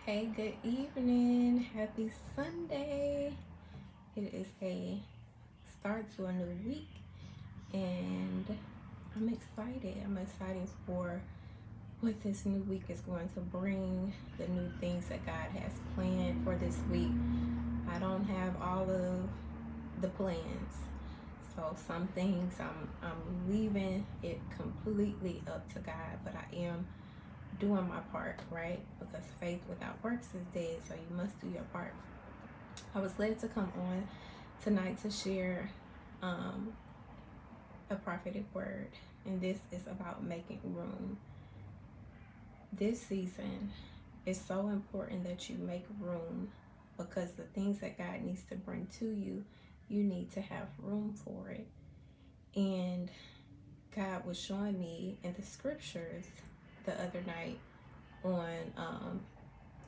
Hey, good evening. Happy Sunday. It is a start to a new week, and I'm excited. I'm excited for what this new week is going to bring, the new things that God has planned for this week. I don't have all of the plans. So some things I'm leaving it completely up to God, but I am doing my part, right? Because faith without works is dead, so you must do your part. I was led to come on tonight to share um, a prophetic word, and this is about making room. This season is so important that you make room because the things that God needs to bring to you, you need to have room for it. And God was showing me in the scriptures the other night on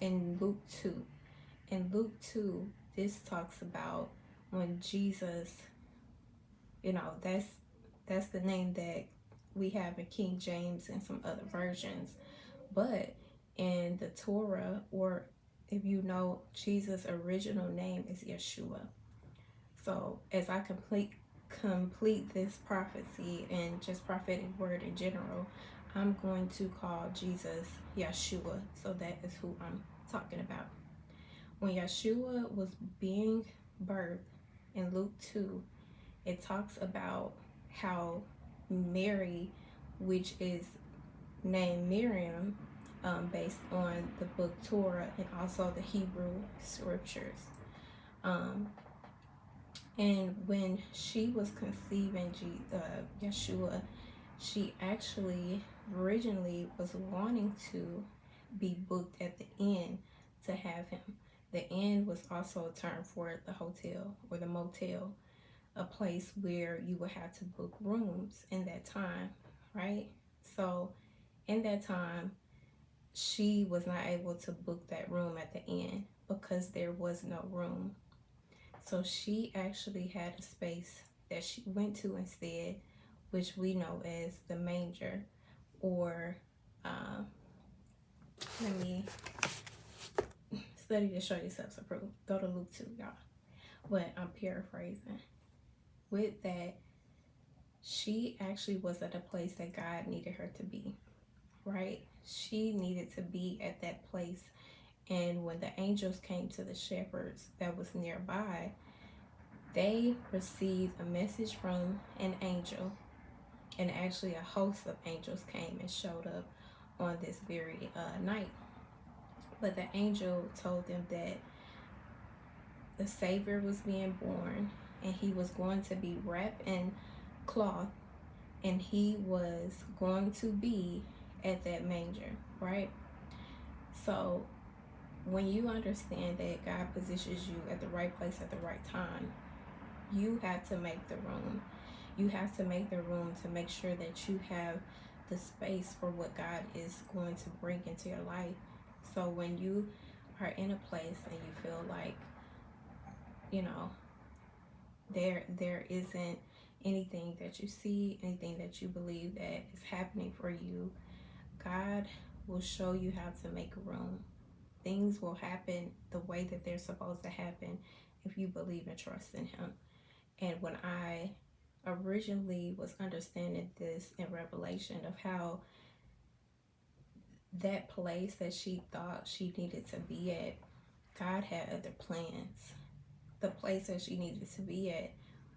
in Luke 2. In Luke 2, this talks about when Jesus, that's the name that we have in King James and some other versions. But in the Torah, or if you know, Jesus' original name is Yeshua. So as I complete this prophecy and just prophetic word in general, I'm going to call Jesus Yeshua. So that is who I'm talking about. When Yeshua was being birthed in Luke 2, it talks about how Mary, which is named Miriam, based on the book Torah and also the Hebrew scriptures. Um, and when she was conceiving Yeshua, she actually originally was wanting to be booked at the inn to have him. The inn was also a term for the hotel or the motel, a place where you would have to book rooms in that time, right? So in that time, she was not able to book that room at the inn because there was no room. So she actually had a space that she went to instead, which we know as the manger, or uh, let me study to show yourselves approved. Go to Luke 2, y'all. But I'm paraphrasing. With that, she actually was at a place that God needed her to be, right? She needed to be at that place. And when the angels came to the shepherds that was nearby, they received a message from an angel, and actually a host of angels came and showed up on this very night. But the angel told them that the Savior was being born, and he was going to be wrapped in cloth, and he was going to be at that manger, right? So when you understand that God positions you at the right place at the right time, you have to make the room. You have to make the room to make sure that you have the space for what God is going to bring into your life. So when you are in a place and you feel like, you know, there isn't anything that you see, anything that you believe that is happening for you, God will show you how to make room. Things will happen the way that they're supposed to happen if you believe and trust in him. And when I originally was understanding this in Revelation of how that place that she thought she needed to be at, God had other plans. The place that she needed to be at,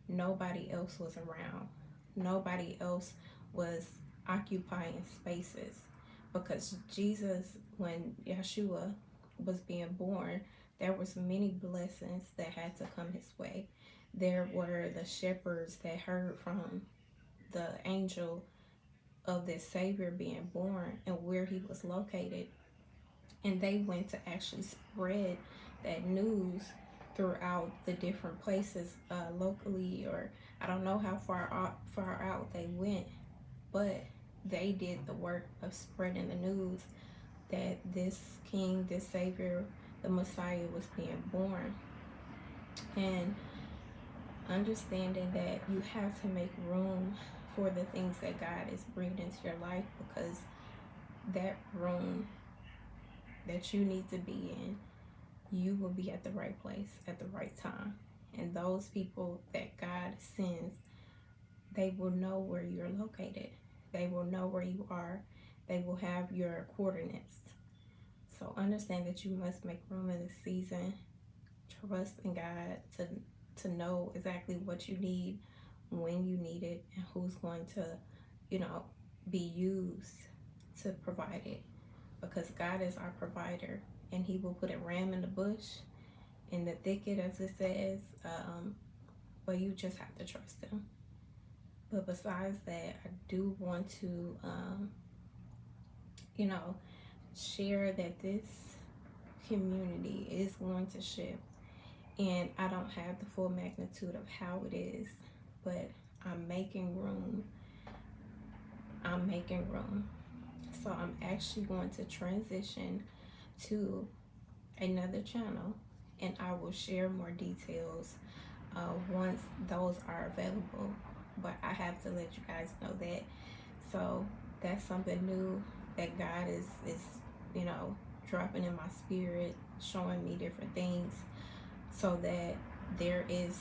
nobody else was around. Nobody else was occupying spaces, because Jesus, when Yeshua was being born, there was many blessings that had to come his way. There were the shepherds that heard from the angel of this Savior being born and where he was located, and they went to actually spread that news throughout the different places locally, or I don't know how far out they went, but they did the work of spreading the news that this king, this savior, the Messiah was being born. And understanding that you have to make room for the things that God is bringing into your life, because that room that you need to be in, you will be at the right place at the right time. And those people that God sends, they will know where you're located. They will know where you are. They will have your coordinates. So understand that you must make room in this season. Trust in God to know exactly what you need, when you need it, and who's going to, you know, be used to provide it. Because God is our provider, and He will put a ram in the bush, in the thicket, as it says. But you just have to trust Him. But besides that, I do want to, you know, share that this community is going to shift. And I don't have the full magnitude of how it is, but I'm making room. I'm making room. So I'm actually going to transition to another channel, and I will share more details once those are available. But I have to let you guys know that. So that's something new that God is you know, dropping in my spirit, showing me different things, so that there is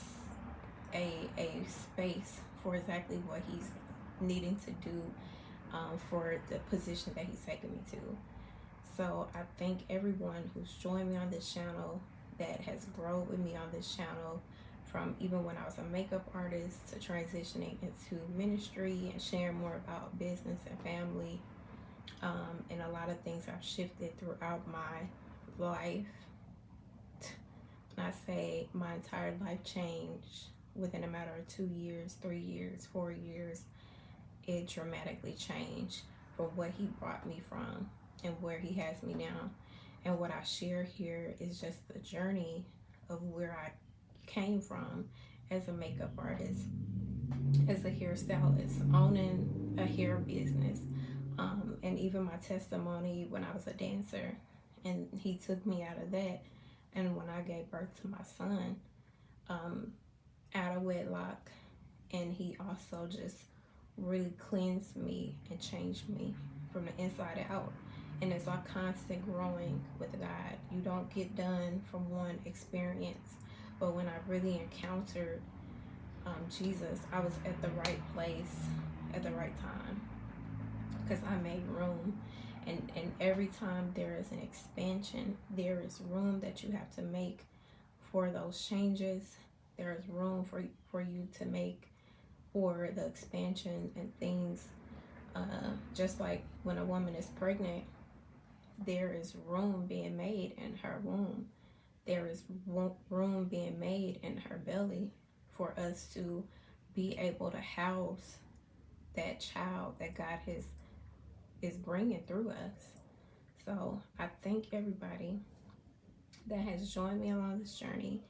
a space for exactly what He's needing to do for the position that He's taking me to. So I thank everyone who's joined me on this channel, that has grown with me on this channel, from even when I was a makeup artist to transitioning into ministry and sharing more about business and family. And a lot of things have shifted throughout my life. When I say my entire life changed within a matter of 2 years, 3 years, 4 years, it dramatically changed from what He brought me from and where He has me now. And what I share here is just the journey of where I came from as a makeup artist, as a hairstylist, owning a hair business, and even my testimony when I was a dancer. And He took me out of that. And when I gave birth to my son, out of wedlock, and He also just really cleansed me and changed me from the inside out. And it's a constant growing with God. You don't get done from one experience. But when I really encountered Jesus, I was at the right place at the right time, because I made room. And every time there is an expansion, there is room that you have to make for those changes. There is room for you to make for the expansion and things. Just like when a woman is pregnant, there is room being made in her womb. There is room being made in her belly for us to be able to house that child that God is bringing through us. So I thank everybody that has joined me along this journey.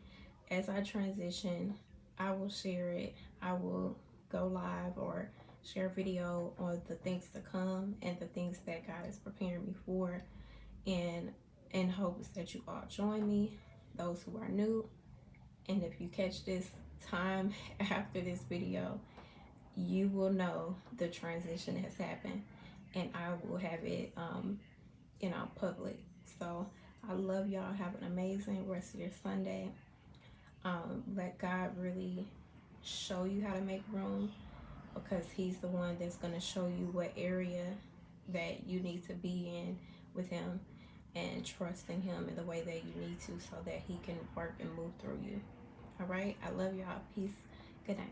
As I transition, I will share it. I will go live or share video on the things to come and the things that God is preparing me for, and in hopes that you all join me, those who are new. And if you catch this time after this video, you will know the transition has happened, and I will have it public. So I love y'all. Have an amazing rest of your Sunday. Let God really show you how to make room, because He's the one that's going to show you what area that you need to be in with Him, and trusting Him in the way that you need to, so that He can work and move through you. All right. I love y'all. Peace. Good night.